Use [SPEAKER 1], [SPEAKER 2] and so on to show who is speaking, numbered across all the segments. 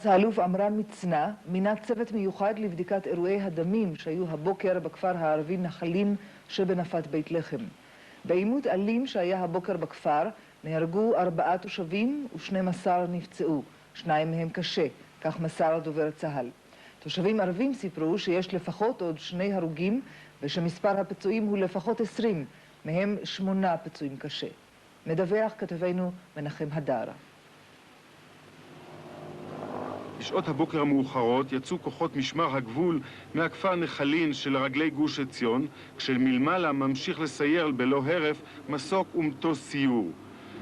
[SPEAKER 1] האלוף עמרם מצנע מינה צוות מיוחד לבדיקת אירועי הדמים שהיו הבוקר בכפר הערבי נחלין שבנפת בית לחם. בעימות אלים שהיה הבוקר בכפר נהרגו 4 תושבים ו12 נפצעו, 2 מהם קשה, כך מסר דובר צה"ל. תושבים ערבים סיפרו שיש לפחות עוד 2 הרוגים ושמספר הפצועים הוא לפחות 20, מהם 8 פצועים קשה. מדווח כתבנו מנחם הדרה.
[SPEAKER 2] בשעות הבוקר המאוחרות יצאו כוחות משמר הגבול מהכפר נחלין של רגלי גוש עציון, כשמלמעלה ממשיך לסייר בלא הרף מסוק ומטוס סיור.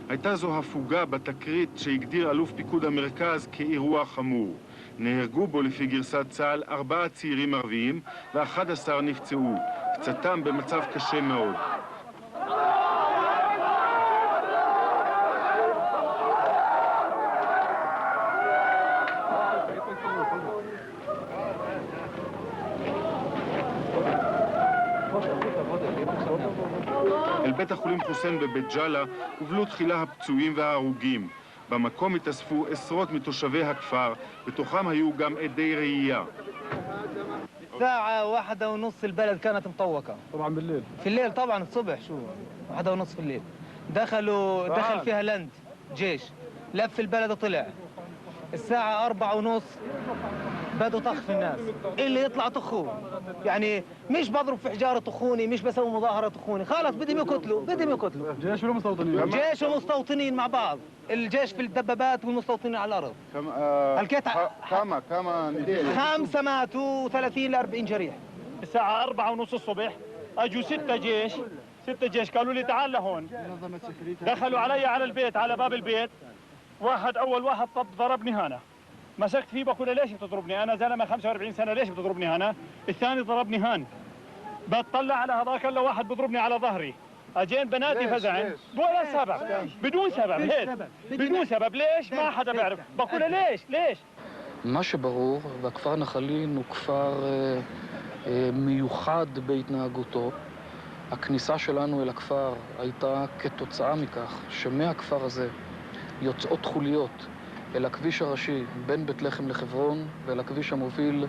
[SPEAKER 2] הייתה זו הפוגה בתקרית שהגדיר אלוף פיקוד המרכז כאירוע חמור. נהרגו בו לפי גרסת צה"ל 4 צעירים ערביים ו11 נפצעו, קצתם במצב קשה מאוד. אל בית החולים חוסיין בבית ג'אלה הובלו תחילה הפצועים וההרוגים. במקום התאספו עשרות מתושבי הכפר, בתוכם היו גם עדי ראייה.
[SPEAKER 3] الساعة 1:30 البلد كانت مطوقة.
[SPEAKER 4] طبعا بالليل.
[SPEAKER 3] في الليل طبعا الصبح شو 1:30 في الليل. دخل فيها لند جيش لف البلد وطلع. الساعة 4:30 بدوا طخ في الناس. اللي يطلع طخوه. يعني مش بضرب في حجارة طخوني، مش بسوي مظاهرة طخوني، خلاص بدهم يقتلوا.
[SPEAKER 4] جيش ولا مستوطنين؟
[SPEAKER 3] جيش ومستوطنين مع بعض. الجيش في الدبابات والمستوطنين على الأرض.
[SPEAKER 2] كم
[SPEAKER 3] 5 ماتوا و30 ل40 جريح.
[SPEAKER 5] الساعة 4:30 الصبح اجوا 6 جيش قالوا لي تعال لهون. دخلوا علي على البيت، على باب البيت. أول واحد ضربني هنا. مسكت فيه بقول ليش بتضربني؟ أنا زلمة 45 سنة، ليش بتضربني هنا؟ الثاني ضربني هان. بتطلع على هذاك الا واحد بضربني على ظهري. اجين بنادي فزعن ولا سبب، بدون سبب هيك، بدون سبب. ليش؟ ما حدا بيعرف. بقول ليش؟
[SPEAKER 6] מה שברור, והכפר נחלין הוא כפר מיוחד בהתנהגותו. הכניסה שלנו אל הכפר הייתה כתוצאה מכך שמהכפר הזה יוצאות חוליות אל הכביש הראשי בין בית לחם לחברון ואל הכביש המוביל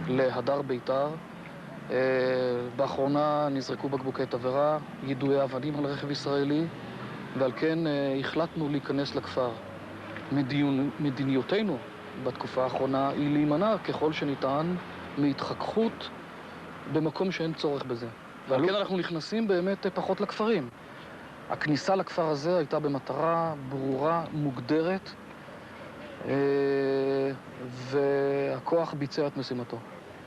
[SPEAKER 6] להדר ביתר. באחרונה נזרקו בקבוקי תבערה, יידויי אבנים על רכב ישראלי, ועל כן החלטנו להיכנס לכפר. מדיניותנו בתקופה האחרונה היא להימנע ככל שניתן מהתחככות במקום שאין צורך בזה. ועל כן אנחנו נכנסים באמת פחות לכפרים. הכניסה לכפר הזה הייתה במטרה ברורה, מוגדרת, והכוח ביצע את משימתו.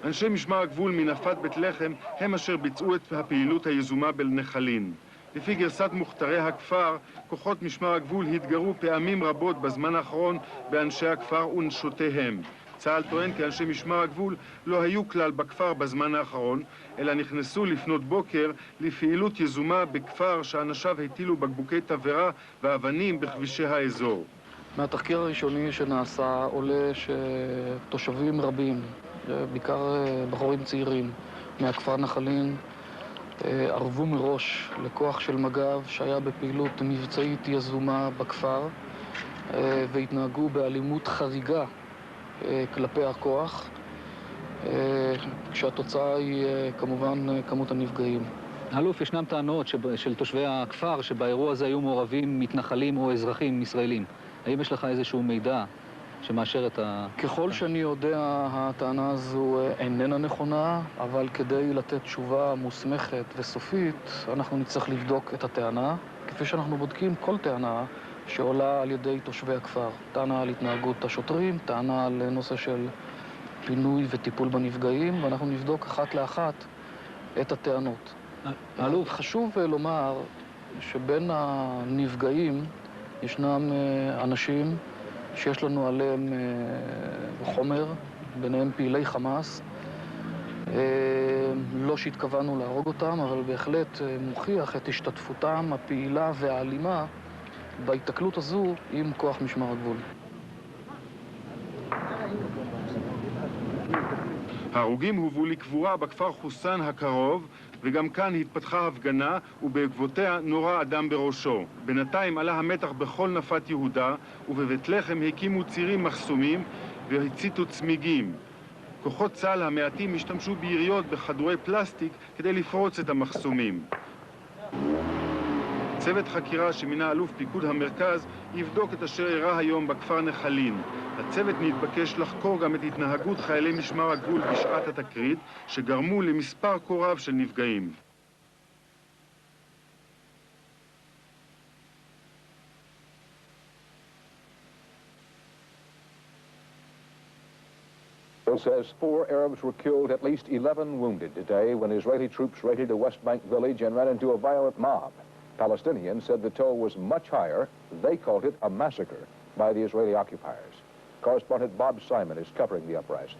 [SPEAKER 2] אנשי משמר הגבול מנפת בית לחם הם אשר ביצעו את הפעילות היזומה בנחלין. לפי גרסת מוכתרי הכפר, כוחות משמר הגבול התגרו פעמים רבות בזמן האחרון באנשי הכפר ונשותיהם. צה"ל טוען כי אנשי משמר הגבול לא היו כלל בכפר בזמן האחרון, אלא נכנסו לפנות בוקר לפעילות יזומה בכפר שאנשיו הטילו בקבוקי תבערה ואבנים בכבישי האזור.
[SPEAKER 6] מהתחקיר הראשוני שנעשה עולה שתושבים רבים, בעיקר בחורים צעירים מהכפר נחלין, ערבו מראש לכוח של מג"ב שהיה בפעילות מבצעית יזומה בכפר והתנהגו באלימות חריגה כלפי הכוח, כשהתוצאה היא כמובן כמות הנפגעים.
[SPEAKER 7] אלוף, ישנם טענות של תושבי הכפר שבאירוע הזה היו מעורבים מתנחלים או אזרחים ישראלים. האם יש לך איזשהו מידע שמאשר את
[SPEAKER 6] ככל שאני יודע, הטענה הזו איננה נכונה, אבל כדי לתת תשובה מוסמכת וסופית, אנחנו נצטרך לבדוק את הטענה, כפי שאנחנו בודקים כל טענה שעולה על ידי תושבי הכפר. טענה על התנהגות השוטרים, טענה על נושא של פינוי וטיפול בנפגעים, ואנחנו נבדוק אחת לאחת את הטענות.
[SPEAKER 7] אלוף,
[SPEAKER 6] חשוב לומר שבין הנפגעים ישנם אנשים שיש לנו עליהם חומר, ביניהם פעילי חמאס. לא שהתכוונו להרוג אותם, אבל בהחלט מוכיח את השתתפותם הפעילה והאלימה בהתקלות הזו עם כוח משמר הגבול.
[SPEAKER 2] ההרוגים הובאו לקבורה בכפר חוסן הקרוב, וגם כאן התפתחה הפגנה, ובעקבותיה נורה אדם בראשו. בינתיים עלה המתח בכל נפת יהודה, ובבית לחם הקימו צירים מחסומים, והציתו צמיגים. כוחות צה"ל המעטים השתמשו ביריות בכדורי פלסטיק כדי לפרוץ את המחסומים. צוות חקירה שמינה אלוף פיקוד המרכז יבדוק את אשר אירע היום בכפר נחלין. הצוות נתבקש לחקור גם את התנהגות חיילי משמר הגבול בשעת התקרית, שגרמו למספר כה רב של נפגעים.
[SPEAKER 4] says 4 Arabs were killed, at least 11 wounded today when Israeli troops raided a West Bank village and ran into a violent mob. Palestinians said the toll was much higher. They called it a massacre by the Israeli occupiers. Correspondent Bob Simon is covering the uprising.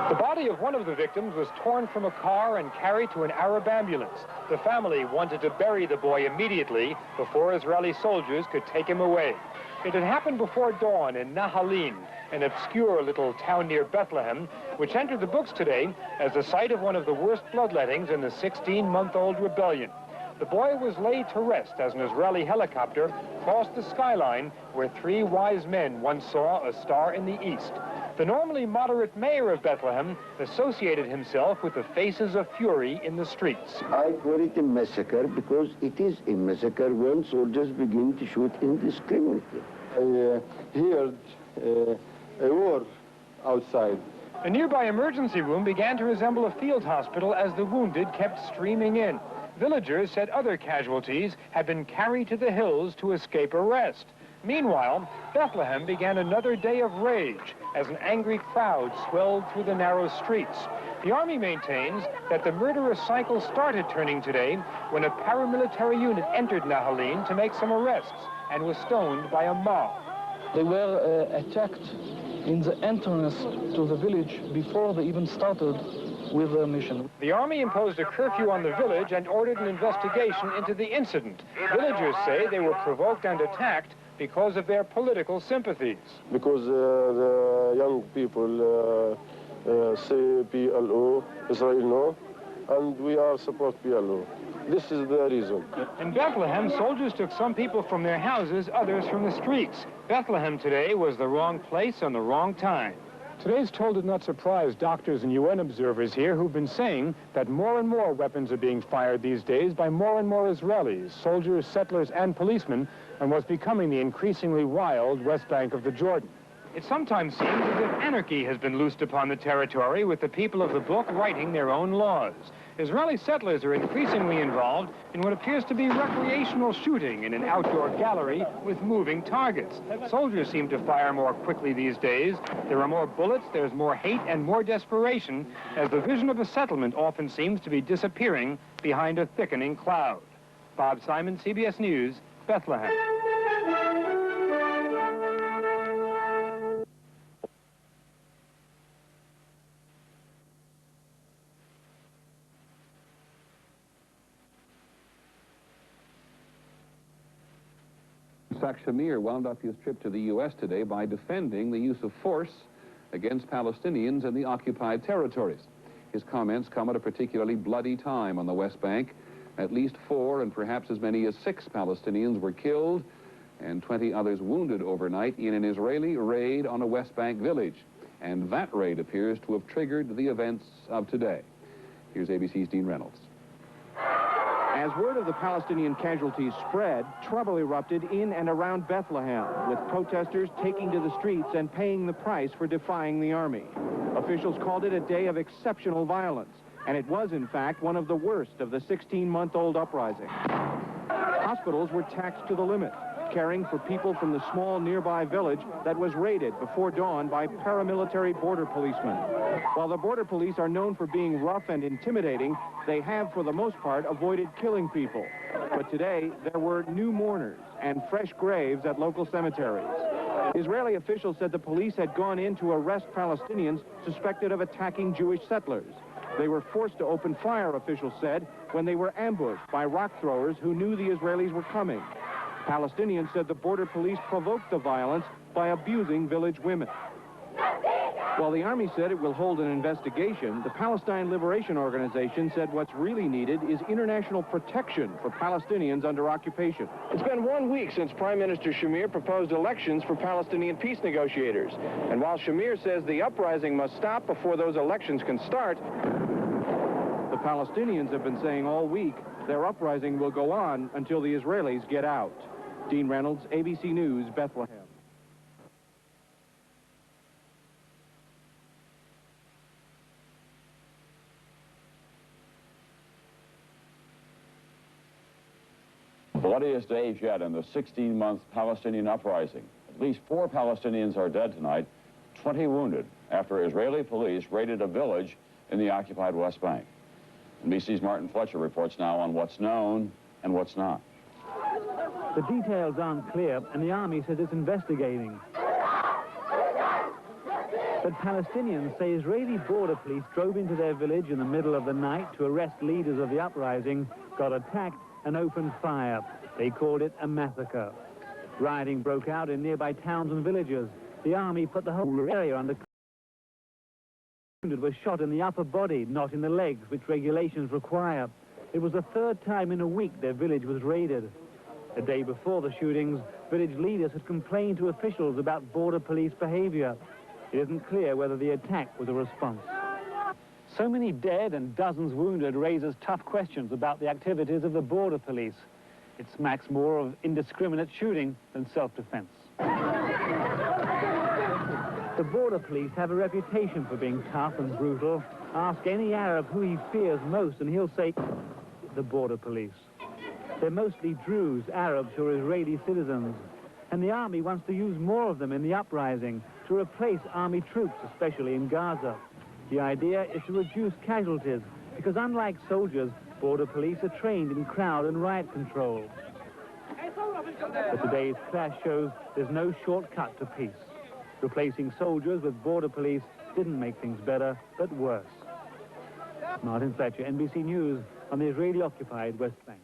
[SPEAKER 8] The body of one of the victims was torn from a car and carried to an Arab ambulance. The family wanted to bury the boy immediately before Israeli soldiers could take him away. It had happened before dawn in Nahalin, an obscure little town near Bethlehem, which entered the books today as the site of one of the worst bloodlettings in the 16-month-old rebellion. The boy was laid to rest as an Israeli helicopter crossed the skyline where 3 wise men once saw a star in the east. The normally moderate mayor of Bethlehem associated himself with the faces of fury in the streets.
[SPEAKER 9] I call it a massacre because it is a massacre when soldiers begin to shoot indiscriminately.
[SPEAKER 10] I heard a war outside.
[SPEAKER 8] A nearby emergency room began to resemble a field hospital as the wounded kept streaming in. Villagers said other casualties had been carried to the hills to escape arrest. Meanwhile, Bethlehem began another day of rage as an angry crowd swelled through the narrow streets. The army maintains that the murderous cycle started turning today when a paramilitary unit entered Nahalin to make some arrests and was stoned by a mob.
[SPEAKER 6] They were attacked in the entrance to the village before they even started with their mission.
[SPEAKER 8] The army imposed a curfew on the village and ordered an investigation into the incident. Villagers say they were provoked and attacked because of their political sympathies.
[SPEAKER 10] Because the young people say PLO, Israel no, and we are support PLO. This is the reason.
[SPEAKER 8] In Bethlehem, soldiers took some people from their houses, others from the streets. Bethlehem today was the wrong place on the wrong time. Today's toll did not surprise doctors and UN observers here who've been saying that more and more weapons are being fired these days by more and more Israelis, soldiers, settlers, and policemen, on what's becoming the increasingly wild West Bank of the Jordan. It sometimes seems as if anarchy has been loosed upon the territory, with the people of the book writing their own laws. Israeli settlers are increasingly involved in what appears to be recreational shooting in an outdoor gallery with moving targets. Soldiers seem to fire more quickly these days. There are more bullets, there's more hate and more desperation, as the vision of a settlement often seems to be disappearing behind a thickening cloud. Bob Simon, CBS News, Bethlehem.
[SPEAKER 11] Itzhak Shamir wound up his trip to the U.S. today by defending the use of force against Palestinians in the occupied territories. His comments come at a particularly bloody time on the West Bank. At least 4 and perhaps as many as 6 Palestinians were killed and 20 others wounded overnight in an Israeli raid on a West Bank village. And that raid appears to have triggered the events of today. Here's ABC's Dean Reynolds.
[SPEAKER 12] As word of the Palestinian casualties spread, trouble erupted in and around Bethlehem, with protesters taking to the streets and paying the price for defying the army. Officials called it a day of exceptional violence, and it was, in fact, one of the worst of the 16-month-old uprising. Hospitals were taxed to the limit, caring for people from the small nearby village that was raided before dawn by paramilitary border policemen. While the border police are known for being rough and intimidating, they have, for the most part, avoided killing people. But today, there were new mourners and fresh graves at local cemeteries. Israeli officials said the police had gone in to arrest Palestinians suspected of attacking Jewish settlers. They were forced to open fire, officials said, when they were ambushed by rock throwers who knew the Israelis were coming. Palestinians said the border police provoked the violence by abusing village women. While the Army said it will hold an investigation, the Palestine Liberation Organization said what's really needed is international protection for Palestinians under occupation. It's been 1 week since Prime Minister Shamir proposed elections for Palestinian peace negotiators. And while Shamir says the uprising must stop before those elections can start, the Palestinians have been saying all week their uprising will go on until the Israelis get out. Dean Reynolds, ABC News, Bethlehem.
[SPEAKER 13] Bloodiest days yet in the 16-month Palestinian uprising. At least 4 Palestinians are dead tonight, 20 wounded after Israeli police raided a village in the occupied West Bank. NBC's Martin Fletcher reports now on what's known and what's not.
[SPEAKER 14] The details aren't clear, and the army says it's investigating. But Palestinians say Israeli border police drove into their village in the middle of the night to arrest leaders of the uprising, got attacked, and opened fire. They called it a massacre. Rioting broke out in nearby towns and villages. The army put the whole area under control. Wounded were shot in the upper body, not in the legs, which regulations require. It was the 3rd time in a week their village was raided. The day before the shootings, village leaders had complained to officials about border police behavior. It isn't clear whether the attack was a response. So many dead and dozens wounded raises tough questions about the activities of the border police. It smacks more of indiscriminate shooting than self-defense. The border police have a reputation for being tough and brutal. Ask any Arab who he fears most and he'll say, the border police. They're mostly Druze, Arabs who are Israeli citizens. And the army wants to use more of them in the uprising to replace army troops, especially in Gaza. The idea is to reduce casualties, because unlike soldiers, border police are trained in crowd and riot control. But today's clash shows there's no shortcut to peace. Replacing soldiers with border police didn't make things better, but worse. Martin Fletcher, NBC News, on the Israeli-occupied West Bank.